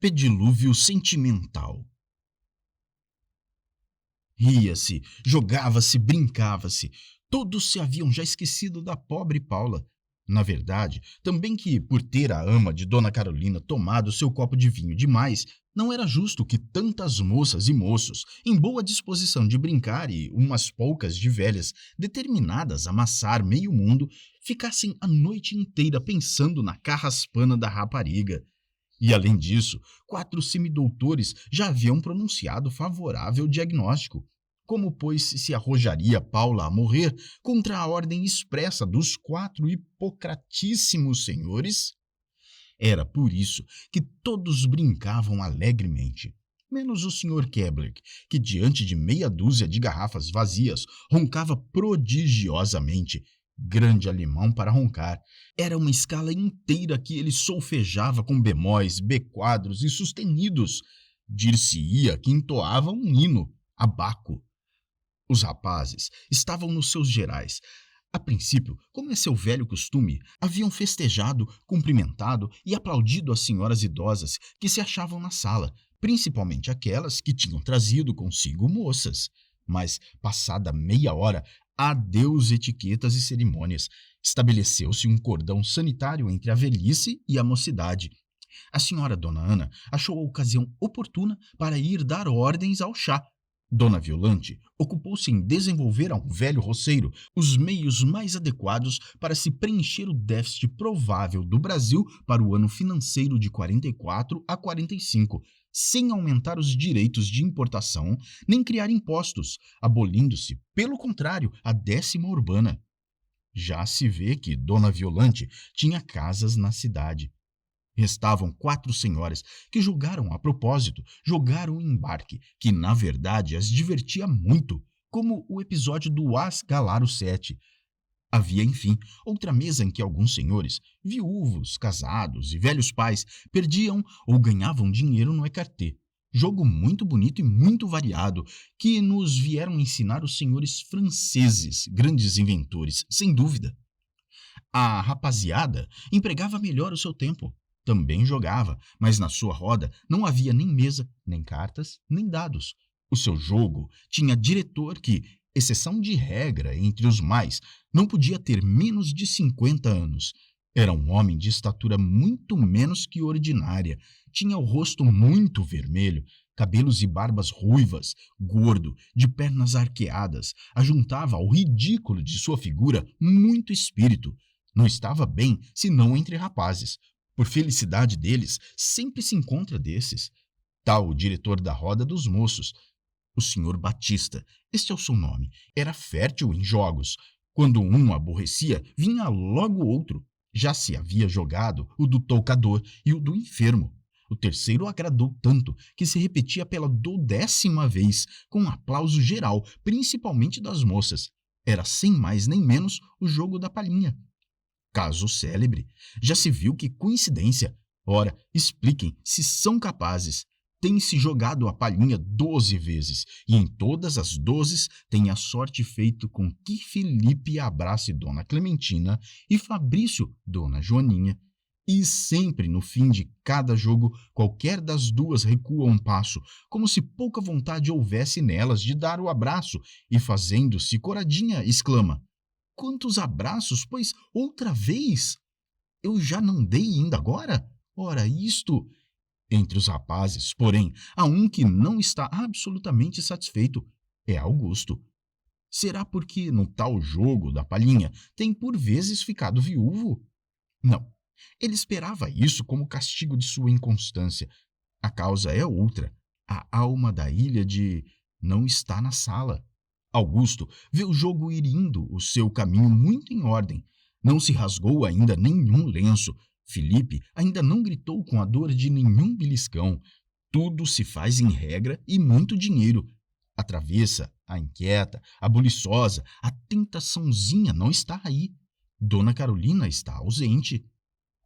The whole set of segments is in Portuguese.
Pedilúvio sentimental. Ria-se, jogava-se, brincava-se. Todos se haviam já esquecido da pobre Paula. Na verdade, também que, por ter a ama de Dona Carolina tomado seu copo de vinho demais, não era justo que tantas moças e moços, em boa disposição de brincar e umas poucas de velhas, determinadas a amassar meio mundo, ficassem a noite inteira pensando na carraspana da rapariga. E, além disso, 4 semidoutores já haviam pronunciado favorável diagnóstico. Como, pois, se arrojaria Paula a morrer contra a ordem expressa dos 4 hipocratíssimos senhores? Era por isso que todos brincavam alegremente, menos o Sr. Kebler, que diante de meia dúzia de garrafas vazias roncava prodigiosamente. Grande alemão para roncar. Era uma escala inteira que ele solfejava com bemóis, B-quadros e sustenidos. Dir-se-ia que entoava um hino, a Baco. Os rapazes estavam nos seus gerais. A princípio, como é seu velho costume, haviam festejado, cumprimentado e aplaudido as senhoras idosas que se achavam na sala, principalmente aquelas que tinham trazido consigo moças. Mas, passada meia hora, adeus etiquetas e cerimônias. Estabeleceu-se um cordão sanitário entre a velhice e a mocidade. A senhora Dona Ana achou a ocasião oportuna para ir dar ordens ao chá. Dona Violante ocupou-se em desenvolver a um velho roceiro os meios mais adequados para se preencher o déficit provável do Brasil para o ano financeiro de 44 a 45, sem aumentar os direitos de importação nem criar impostos, abolindo-se, pelo contrário, a 10ª urbana. Já se vê que Dona Violante tinha casas na cidade. Restavam 4 senhoras que julgaram a propósito jogar um embarque que, na verdade, as divertia muito, como o episódio do As Galar o Sete. Havia, enfim, outra mesa em que alguns senhores, viúvos, casados e velhos pais, perdiam ou ganhavam dinheiro no écarté. Jogo muito bonito e muito variado, que nos vieram ensinar os senhores franceses, grandes inventores, sem dúvida. A rapaziada empregava melhor o seu tempo. Também jogava, mas na sua roda não havia nem mesa, nem cartas, nem dados. O seu jogo tinha diretor que, exceção de regra entre os mais, não podia ter menos de 50 anos. Era um homem de estatura muito menos que ordinária. Tinha o rosto muito vermelho, cabelos e barbas ruivas, gordo, de pernas arqueadas. Ajuntava ao ridículo de sua figura muito espírito. Não estava bem, senão entre rapazes. Por felicidade deles, sempre se encontra desses. Tal o diretor da roda dos moços, o Sr. Batista, este é o seu nome, era fértil em jogos. Quando um aborrecia, vinha logo outro. Já se havia jogado o do toucador e o do enfermo. O terceiro agradou tanto que se repetia pela 12ª vez, com aplauso geral, principalmente das moças. Era sem mais nem menos o jogo da palhinha. Caso célebre. Já se viu que coincidência. Ora, expliquem se são capazes. Tem-se jogado a palhinha 12 vezes, e em todas as 12 tem a sorte feito com que Felipe abrace Dona Clementina e Fabrício Dona Joaninha. E sempre no fim de cada jogo, qualquer das duas recua um passo, como se pouca vontade houvesse nelas de dar o abraço, e fazendo-se coradinha, exclama: "Quantos abraços, pois, outra vez? Eu já não dei ainda agora? Ora, isto..." Entre os rapazes, porém, há um que não está absolutamente satisfeito. É Augusto. Será porque no tal jogo da palhinha tem por vezes ficado viúvo? Não. Ele esperava isso como castigo de sua inconstância. A causa é outra. A alma da ilha de não está na sala. Augusto vê o jogo ir indo o seu caminho muito em ordem. Não se rasgou ainda nenhum lenço. Felipe ainda não gritou com a dor de nenhum beliscão. Tudo se faz em regra e muito dinheiro. A travessa, a inquieta, a buliçosa, a tentaçãozinha não está aí. Dona Carolina está ausente.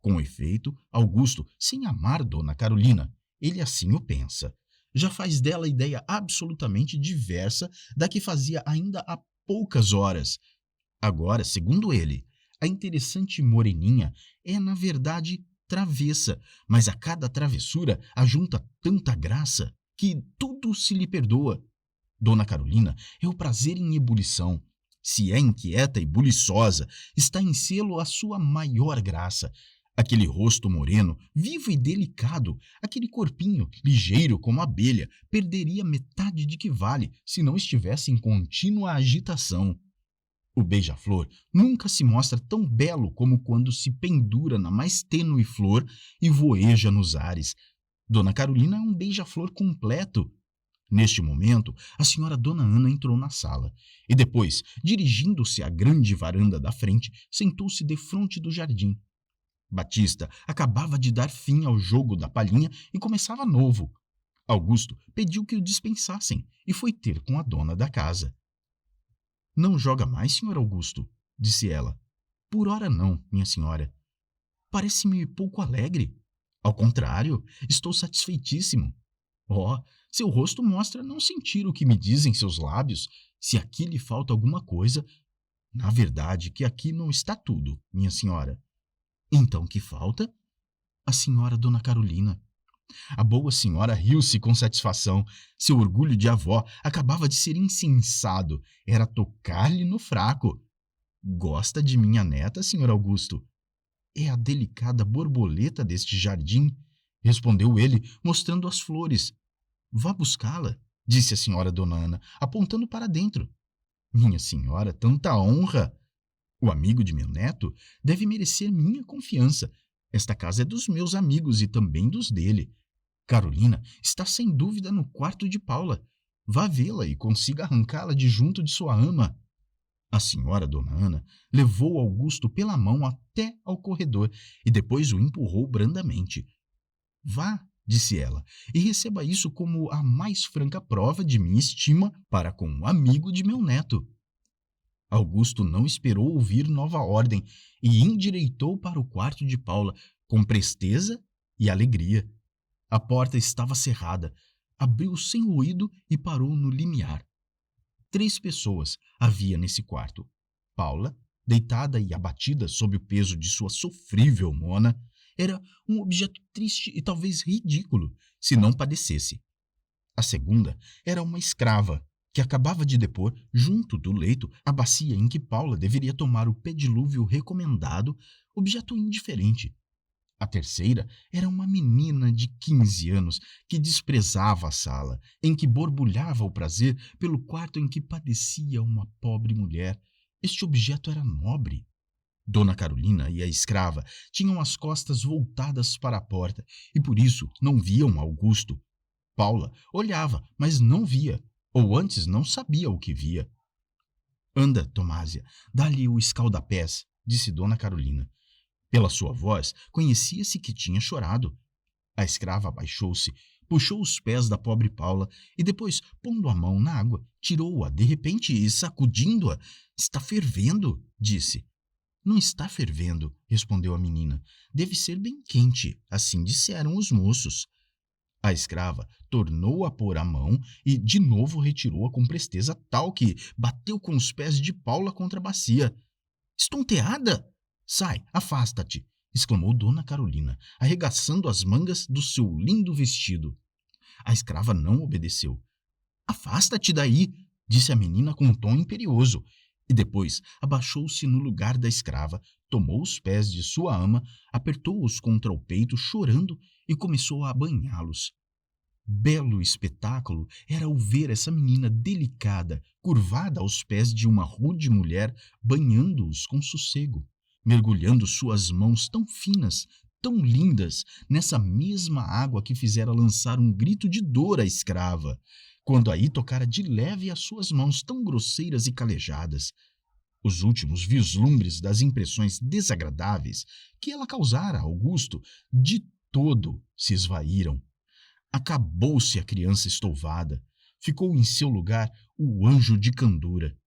Com efeito, Augusto, sem amar Dona Carolina, ele assim o pensa, já faz dela ideia absolutamente diversa da que fazia ainda há poucas horas. Agora, segundo ele, a interessante moreninha é, na verdade, travessa, mas a cada travessura ajunta tanta graça que tudo se lhe perdoa. Dona Carolina é o prazer em ebulição. Se é inquieta e buliçosa, está em selo a sua maior graça. Aquele rosto moreno, vivo e delicado, aquele corpinho, ligeiro como abelha, perderia metade de que vale se não estivesse em contínua agitação. O beija-flor nunca se mostra tão belo como quando se pendura na mais tênue flor e voeja nos ares. Dona Carolina é um beija-flor completo. Neste momento, a senhora Dona Ana entrou na sala e depois, dirigindo-se à grande varanda da frente, sentou-se defronte do jardim. Batista acabava de dar fim ao jogo da palhinha e começava novo. Augusto pediu que o dispensassem e foi ter com a dona da casa. Não joga mais, senhor Augusto? Disse ela. Por ora não, minha senhora. Parece-me pouco alegre. Ao contrário, estou satisfeitíssimo. Oh, seu rosto mostra não sentir o que me dizem seus lábios. Se aqui lhe falta alguma coisa, na verdade que aqui não está tudo, minha senhora. Então que falta? A senhora Dona Carolina. A boa senhora riu-se com satisfação. Seu orgulho de avó acabava de ser incensado. Era tocar-lhe no fraco. Gosta de minha neta, senhor Augusto? É a delicada borboleta deste jardim, respondeu ele, mostrando as flores. Vá buscá-la, disse a senhora Dona Ana, apontando para dentro. Minha senhora, tanta honra! O amigo de meu neto deve merecer minha confiança. Esta casa é dos meus amigos e também dos dele. Carolina está sem dúvida no quarto de Paula. Vá vê-la e consiga arrancá-la de junto de sua ama. A senhora Dona Ana levou Augusto pela mão até ao corredor e depois o empurrou brandamente. Vá, disse ela, e receba isso como a mais franca prova de minha estima para com o amigo de meu neto. Augusto não esperou ouvir nova ordem e endireitou para o quarto de Paula com presteza e alegria. A porta estava cerrada, abriu sem ruído e parou no limiar. 3 pessoas havia nesse quarto. Paula, deitada e abatida sob o peso de sua sofrível mona, era um objeto triste e talvez ridículo, se não padecesse. A segunda era uma escrava, que acabava de depor, junto do leito, a bacia em que Paula deveria tomar o pedilúvio recomendado, objeto indiferente. A terceira era uma menina de 15 anos que desprezava a sala, em que borbulhava o prazer pelo quarto em que padecia uma pobre mulher. Este objeto era nobre. Dona Carolina e a escrava tinham as costas voltadas para a porta e por isso não viam Augusto. Paula olhava, mas não via, ou antes não sabia o que via. Anda, Tomásia, dá-lhe o escaldapés, disse Dona Carolina. Pela sua voz, conhecia-se que tinha chorado. A escrava abaixou-se, puxou os pés da pobre Paula e depois, pondo a mão na água, tirou-a de repente e sacudindo-a. Está fervendo, disse. Não está fervendo, respondeu a menina. Deve ser bem quente, assim disseram os moços. A escrava tornou a pôr a mão e de novo retirou-a com presteza tal que bateu com os pés de Paula contra a bacia. Estonteada! Sai, afasta-te! Exclamou Dona Carolina, arregaçando as mangas do seu lindo vestido. A escrava não obedeceu. Afasta-te daí! Disse a menina com um tom imperioso. E depois abaixou-se no lugar da escrava, tomou os pés de sua ama, apertou-os contra o peito, chorando, e começou a banhá-los. Belo espetáculo era o ver essa menina delicada, curvada aos pés de uma rude mulher, banhando-os com sossego, mergulhando suas mãos tão finas, tão lindas, nessa mesma água que fizera lançar um grito de dor à escrava, quando aí tocara de leve as suas mãos tão grosseiras e calejadas. Os últimos vislumbres das impressões desagradáveis que ela causara a Augusto de todo se esvaíram. Acabou-se a criança estouvada. Ficou em seu lugar o anjo de candura.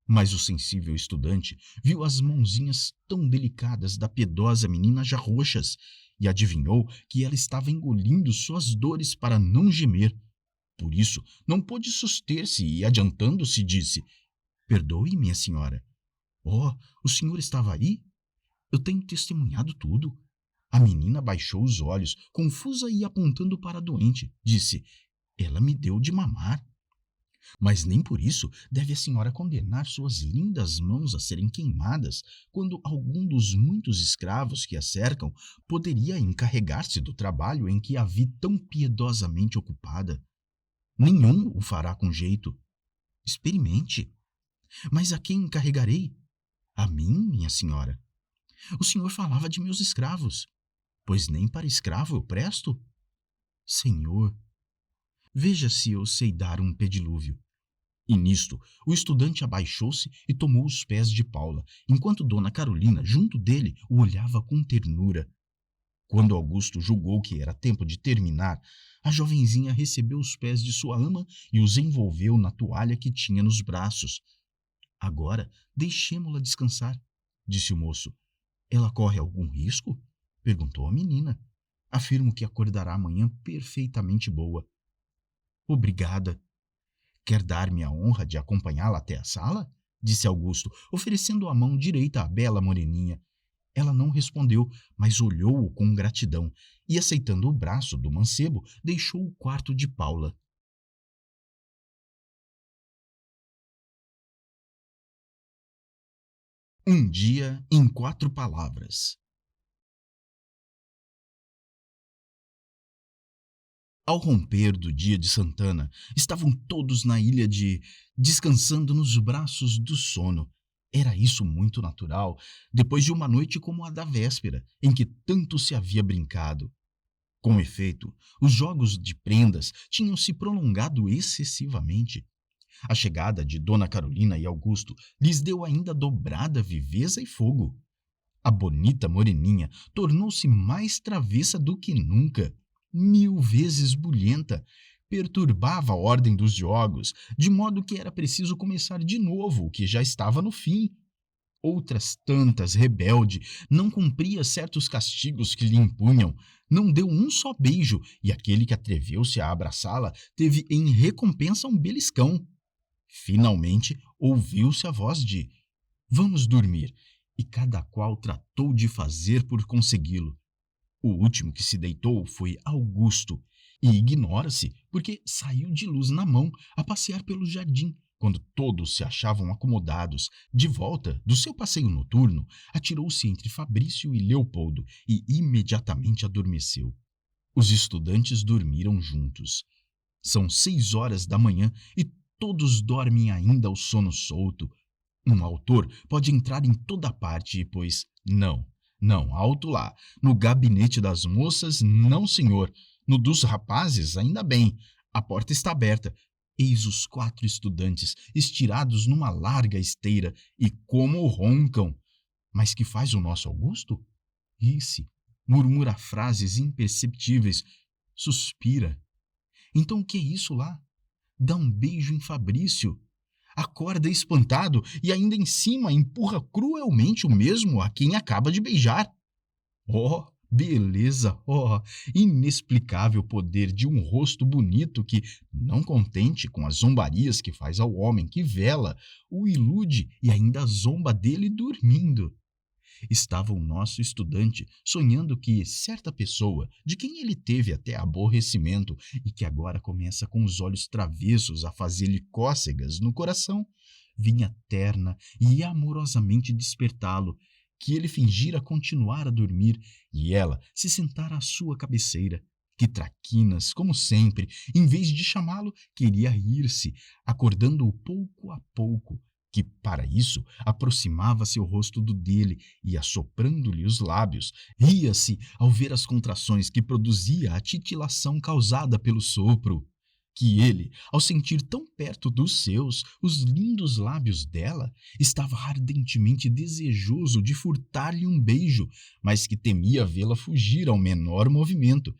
Mas o sensível estudante viu as mãozinhas tão delicadas da piedosa menina já roxas e adivinhou que ela estava engolindo suas dores para não gemer. Por isso, não pôde suster-se e, adiantando-se, disse: Perdoe, minha senhora. Oh, o senhor estava aí? Eu tenho testemunhado tudo. A menina baixou os olhos, confusa e apontando para a doente. Disse: ela me deu de mamar. Mas nem por isso deve a senhora condenar suas lindas mãos a serem queimadas, quando algum dos muitos escravos que a cercam poderia encarregar-se do trabalho em que a vi tão piedosamente ocupada. Nenhum o fará com jeito. Experimente. Mas a quem encarregarei? A mim, minha senhora. O senhor falava de meus escravos. Pois nem para escravo eu presto? Senhor, veja se eu sei dar um pedilúvio. E nisto, o estudante abaixou-se e tomou os pés de Paula, enquanto Dona Carolina, junto dele, o olhava com ternura. Quando Augusto julgou que era tempo de terminar, a jovenzinha recebeu os pés de sua ama e os envolveu na toalha que tinha nos braços. Agora, deixemo-la descansar, disse o moço. Ela corre algum risco? Perguntou a menina. Afirmo que acordará amanhã perfeitamente boa. Obrigada. Quer dar-me a honra de acompanhá-la até a sala? Disse Augusto, oferecendo a mão direita à bela moreninha. Ela não respondeu, mas olhou-o com gratidão e, aceitando o braço do mancebo, deixou o quarto de Paula. Um dia em 4 palavras. Ao romper do dia de Santana, estavam todos na ilha descansando nos braços do sono. Era isso muito natural, depois de uma noite como a da véspera, em que tanto se havia brincado. Com efeito, os jogos de prendas tinham se prolongado excessivamente. A chegada de Dona Carolina e Augusto lhes deu ainda dobrada viveza e fogo. A bonita moreninha tornou-se mais travessa do que nunca, 1000 vezes bulhenta, perturbava a ordem dos jogos, de modo que era preciso começar de novo o que já estava no fim. Outras tantas, rebelde, não cumpria certos castigos que lhe impunham, não deu um só beijo, e aquele que atreveu-se a abraçá-la teve em recompensa um beliscão. Finalmente, ouviu-se a voz de vamos dormir, e cada qual tratou de fazer por consegui-lo. O último que se deitou foi Augusto, e ignora-se porque saiu de luz na mão a passear pelo jardim. Quando todos se achavam acomodados, de volta do seu passeio noturno, atirou-se entre Fabrício e Leopoldo e imediatamente adormeceu. Os estudantes dormiram juntos. São 6 horas da manhã e todos dormem ainda ao sono solto. Um autor pode entrar em toda parte, pois não, não, alto lá. No gabinete das moças, não, senhor. No dos rapazes, ainda bem. A porta está aberta. Eis os 4 estudantes, estirados numa larga esteira, e como roncam. Mas que faz o nosso Augusto? Ri-se, murmura frases imperceptíveis, suspira. Então o que é isso lá? Dá um beijo em Fabrício. Acorda espantado e ainda em cima empurra cruelmente o mesmo a quem acaba de beijar. Oh, beleza! Oh, inexplicável poder de um rosto bonito que, não contente com as zombarias que faz ao homem que vela, o ilude e ainda zomba dele dormindo. Estava o nosso estudante sonhando que certa pessoa, de quem ele teve até aborrecimento e que agora começa com os olhos travessos a fazer-lhe cócegas no coração, vinha terna e amorosamente despertá-lo, que ele fingira continuar a dormir e ela se sentar à sua cabeceira. Que traquinas, como sempre, em vez de chamá-lo, queria rir-se, acordando-o pouco a pouco, que, para isso, aproximava-se o rosto do dele e, assoprando-lhe os lábios, ria-se ao ver as contrações que produzia a titilação causada pelo sopro. Que ele, ao sentir tão perto dos seus os lindos lábios dela, estava ardentemente desejoso de furtar-lhe um beijo, mas que temia vê-la fugir ao menor movimento.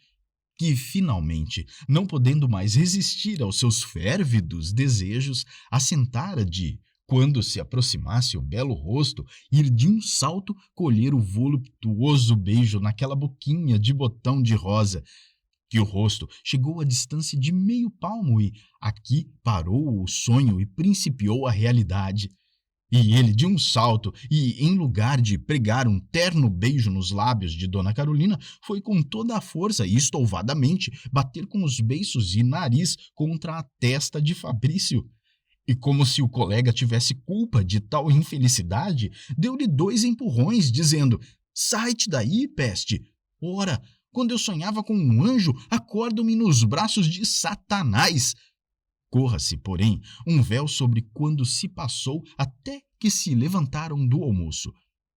Que, finalmente, não podendo mais resistir aos seus férvidos desejos, assentara de, quando se aproximasse o belo rosto, ir de um salto colher o voluptuoso beijo naquela boquinha de botão de rosa, que o rosto chegou a distância de meio palmo e aqui parou o sonho e principiou a realidade. E ele, de um salto, e em lugar de pregar um terno beijo nos lábios de Dona Carolina, foi com toda a força e estouvadamente bater com os beiços e nariz contra a testa de Fabrício. E como se o colega tivesse culpa de tal infelicidade, deu-lhe 2 empurrões, dizendo: Sai-te daí, peste! Ora, quando eu sonhava com um anjo, acordo-me nos braços de Satanás. Corra-se, porém, um véu sobre quando se passou até que se levantaram do almoço.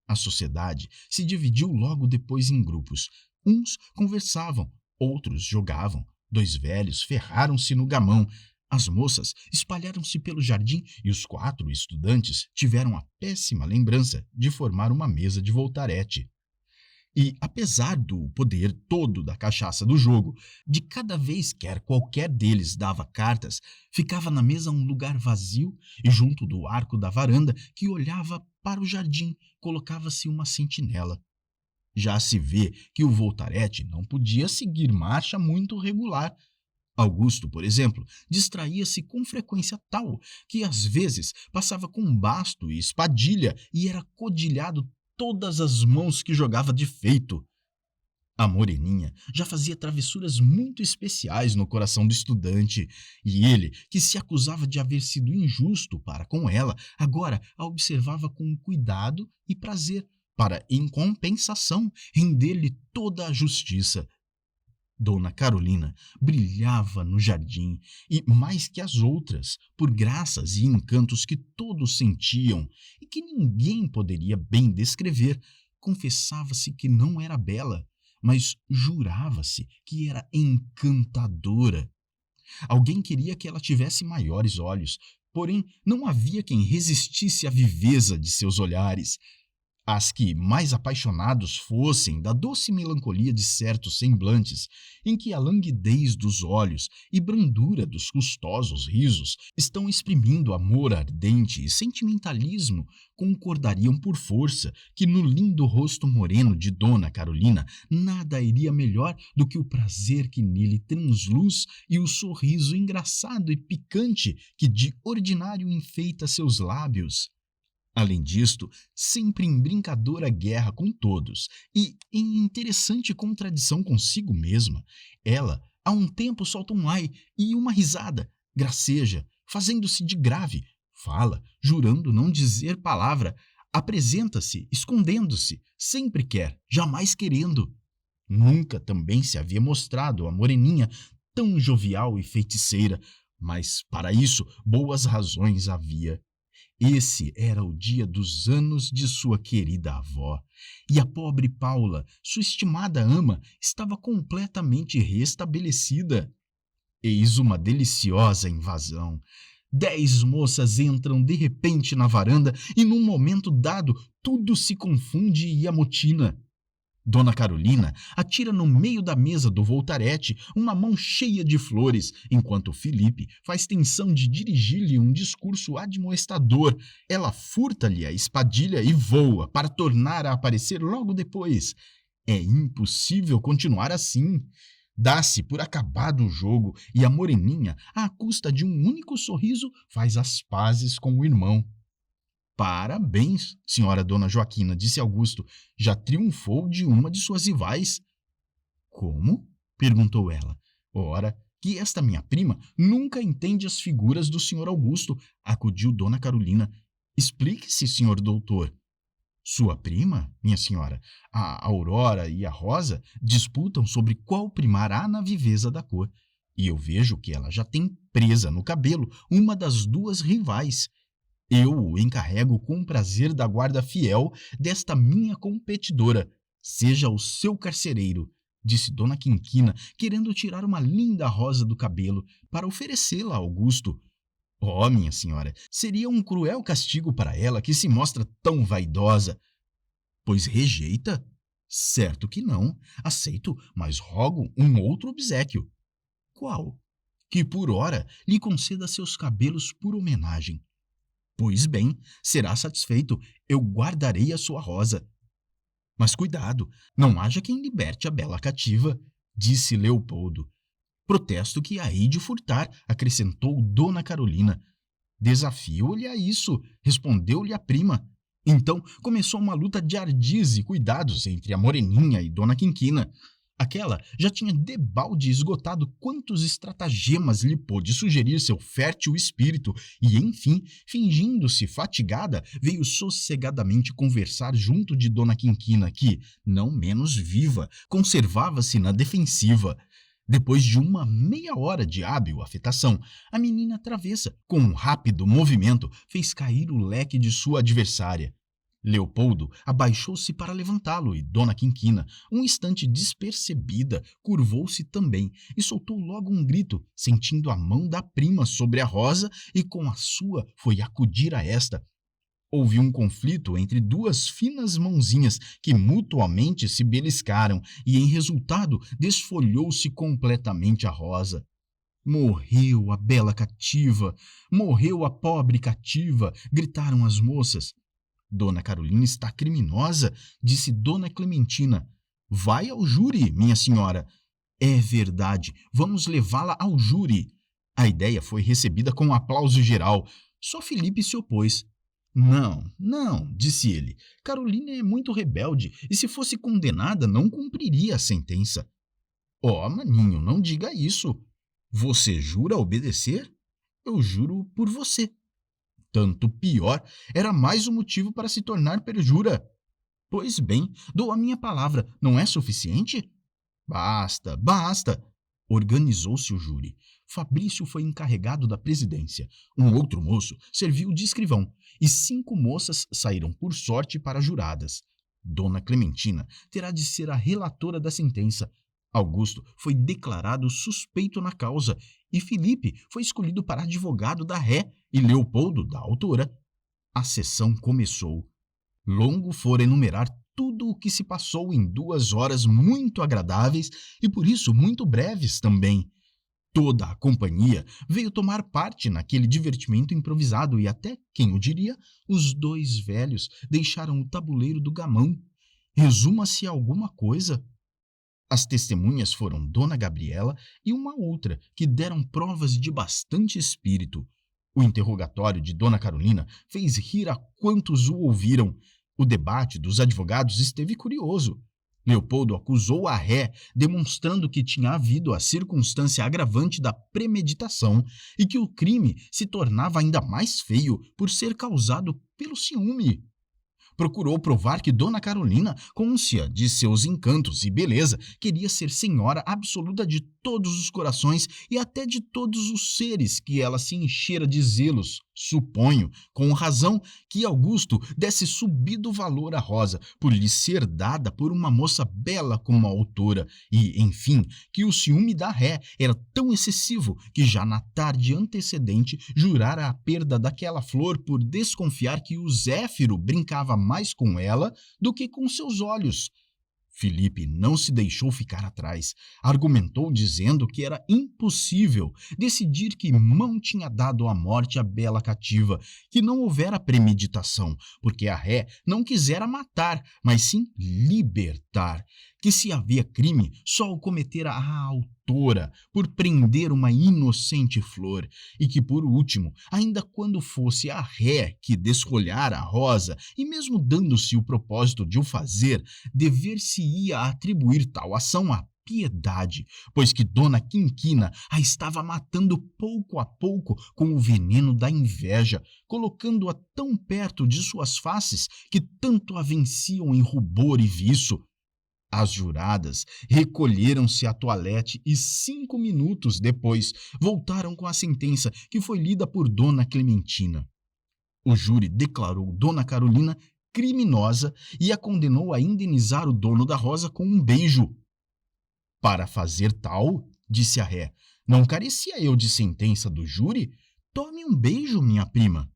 A sociedade se dividiu logo depois em grupos. Uns conversavam, outros jogavam. 2 velhos ferraram-se no gamão. As moças espalharam-se pelo jardim e os 4 estudantes tiveram a péssima lembrança de formar uma mesa de voltarete. E, apesar do poder todo da cachaça do jogo, de cada vez que qualquer deles dava cartas, ficava na mesa um lugar vazio e junto do arco da varanda que olhava para o jardim colocava-se uma sentinela. Já se vê que o voltarete não podia seguir marcha muito regular. Augusto, por exemplo, distraía-se com frequência tal que às vezes passava com basto e espadilha e era codilhado todas as mãos que jogava de feito. A moreninha já fazia travessuras muito especiais no coração do estudante, e ele, que se acusava de haver sido injusto para com ela, agora a observava com cuidado e prazer, para, em compensação, render-lhe toda a justiça. Dona Carolina brilhava no jardim, e mais que as outras, por graças e encantos que todos sentiam e que ninguém poderia bem descrever, confessava-se que não era bela, mas jurava-se que era encantadora. Alguém queria que ela tivesse maiores olhos, porém não havia quem resistisse à viveza de seus olhares. As que mais apaixonados fossem da doce melancolia de certos semblantes, em que a languidez dos olhos e brandura dos custosos risos estão exprimindo amor ardente e sentimentalismo, concordariam por força que no lindo rosto moreno de Dona Carolina nada iria melhor do que o prazer que nele transluz e o sorriso engraçado e picante que de ordinário enfeita seus lábios. Além disto, sempre em brincadora guerra com todos e em interessante contradição consigo mesma, ela, a um tempo, solta um ai e uma risada, graceja, fazendo-se de grave, fala, jurando não dizer palavra, apresenta-se, escondendo-se, sempre quer, jamais querendo. Nunca também se havia mostrado a moreninha tão jovial e feiticeira, mas para isso boas razões havia. Esse era o dia dos anos de sua querida avó, e a pobre Paula, sua estimada ama, estava completamente restabelecida. Eis uma deliciosa invasão. 10 moças entram de repente na varanda e, num momento dado, tudo se confunde e amotina. Dona Carolina atira no meio da mesa do voltarete uma mão cheia de flores, enquanto Felipe faz tensão de dirigir-lhe um discurso admoestador. Ela furta-lhe a espadilha e voa para tornar a aparecer logo depois. É impossível continuar assim. Dá-se por acabado o jogo e a moreninha, à custa de um único sorriso, faz as pazes com o irmão. Parabéns, senhora Dona Joaquina, disse Augusto. Já triunfou de uma de suas rivais. Como? Perguntou ela. Ora, que esta minha prima nunca entende as figuras do senhor Augusto, acudiu Dona Carolina. Explique-se, senhor doutor. Sua prima, minha senhora, a Aurora e a Rosa disputam sobre qual primar há na viveza da cor. E eu vejo que ela já tem presa no cabelo uma das 2 rivais. Eu o encarrego com prazer da guarda fiel desta minha competidora. Seja o seu carcereiro, disse Dona Quinquina, querendo tirar uma linda rosa do cabelo para oferecê-la a Augusto. Oh, minha senhora, seria um cruel castigo para ela que se mostra tão vaidosa. Pois rejeita? Certo que não. Aceito, mas rogo um outro obséquio. Qual? Que por ora lhe conceda seus cabelos por homenagem. Pois bem, será satisfeito, eu guardarei a sua rosa. Mas cuidado, não haja quem liberte a bela cativa, disse Leopoldo. Protesto que a hei de furtar, acrescentou Dona Carolina. Desafio-lhe a isso, respondeu-lhe a prima. Então começou uma luta de ardis e cuidados entre a moreninha e Dona Quinquina. Aquela já tinha debalde esgotado quantos estratagemas lhe pôde sugerir seu fértil espírito e, enfim, fingindo-se fatigada, veio sossegadamente conversar junto de Dona Quinquina, que, não menos viva, conservava-se na defensiva. Depois de uma meia hora de hábil afetação, a menina travessa, com um rápido movimento, fez cair o leque de sua adversária. Leopoldo abaixou-se para levantá-lo e Dona Quinquina, um instante despercebida, curvou-se também e soltou logo um grito, sentindo a mão da prima sobre a rosa e com a sua foi acudir a esta. Houve um conflito entre duas finas mãozinhas que mutuamente se beliscaram e, em resultado, desfolhou-se completamente a rosa. Morreu a bela cativa, morreu a pobre cativa, gritaram as moças. Dona Carolina está criminosa, disse Dona Clementina. Vai ao júri, minha senhora. É verdade, vamos levá-la ao júri. A ideia foi recebida com um aplauso geral. Só Felipe se opôs. Não, não, disse ele. Carolina é muito rebelde e se fosse condenada não cumpriria a sentença. Oh, maninho, não diga isso. Você jura obedecer? Eu juro por você. Tanto pior, era mais um motivo para se tornar perjura. Pois bem, dou a minha palavra, não é suficiente? Basta, basta. Organizou-se o júri. Fabrício foi encarregado da presidência. Um outro moço serviu de escrivão. E 5 moças saíram por sorte para juradas. Dona Clementina terá de ser a relatora da sentença. Augusto foi declarado suspeito na causa e Felipe foi escolhido para advogado da ré e Leopoldo da autora. A sessão começou. Longo fora enumerar tudo o que se passou em 2 horas muito agradáveis e por isso muito breves também. Toda a companhia veio tomar parte naquele divertimento improvisado e até, quem o diria, os 2 velhos deixaram o tabuleiro do gamão. Resuma-se alguma coisa. As testemunhas foram Dona Gabriela e uma outra, que deram provas de bastante espírito. O interrogatório de Dona Carolina fez rir a quantos o ouviram. O debate dos advogados esteve curioso. Leopoldo acusou a ré, demonstrando que tinha havido a circunstância agravante da premeditação e que o crime se tornava ainda mais feio por ser causado pelo ciúme. Procurou provar que Dona Carolina, cônscia de seus encantos e beleza, queria ser senhora absoluta de todos os corações e até de todos os seres que ela se enchera de zelos. Suponho, com razão, que Augusto desse subido valor à rosa por lhe ser dada por uma moça bela como a autora e, enfim, que o ciúme da ré era tão excessivo que já na tarde antecedente jurara a perda daquela flor por desconfiar que o Zéfiro brincava mais com ela do que com seus olhos. Felipe não se deixou ficar atrás. Argumentou dizendo que era impossível decidir que mão tinha dado à morte a bela cativa, que não houvera premeditação, porque a ré não quisera matar, mas sim libertar, que se havia crime, só o cometera a autora, por prender uma inocente flor, e que, por último, ainda quando fosse a ré que desfolhara a rosa, e mesmo dando-se o propósito de o fazer, dever-se-ia atribuir tal ação à piedade, pois que Dona Quinquina a estava matando pouco a pouco com o veneno da inveja, colocando-a tão perto de suas faces que tanto a venciam em rubor e viço. As juradas recolheram-se à toalete e 5 minutos depois voltaram com a sentença que foi lida por Dona Clementina. O júri declarou Dona Carolina criminosa e a condenou a indenizar o dono da rosa com um beijo. Para fazer tal, disse a ré, não carecia eu de sentença do júri? Tome um beijo, minha prima.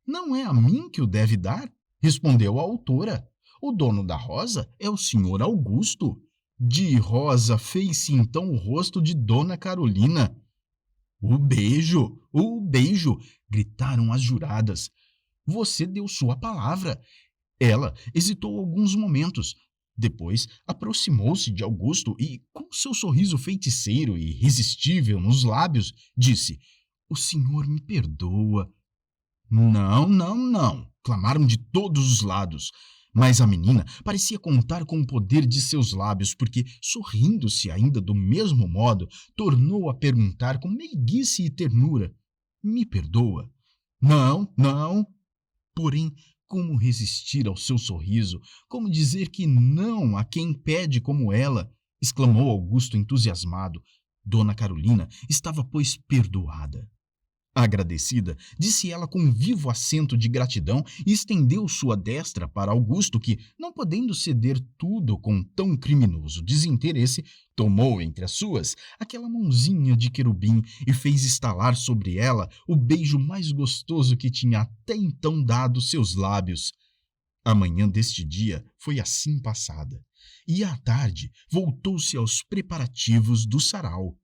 Não é a mim que o deve dar, respondeu a autora. O dono da rosa é o senhor Augusto. De rosa fez-se então o rosto de Dona Carolina. O beijo, gritaram as juradas. Você deu sua palavra. Ela hesitou alguns momentos. Depois aproximou-se de Augusto e, com seu sorriso feiticeiro e irresistível nos lábios, disse: O senhor me perdoa. Não, não, não, clamaram de todos os lados. Mas a menina parecia contar com o poder de seus lábios, porque, sorrindo-se ainda do mesmo modo, tornou a perguntar com meiguice e ternura: Me perdoa? Não, não. Porém, como resistir ao seu sorriso? Como dizer que não a quem pede como ela? Exclamou Augusto entusiasmado. Dona Carolina estava, pois, perdoada. Agradecida, disse ela com vivo acento de gratidão e estendeu sua destra para Augusto, que, não podendo ceder tudo com tão criminoso desinteresse, tomou entre as suas aquela mãozinha de querubim e fez estalar sobre ela o beijo mais gostoso que tinha até então dado seus lábios. A manhã deste dia foi assim passada, e à tarde voltou-se aos preparativos do sarau.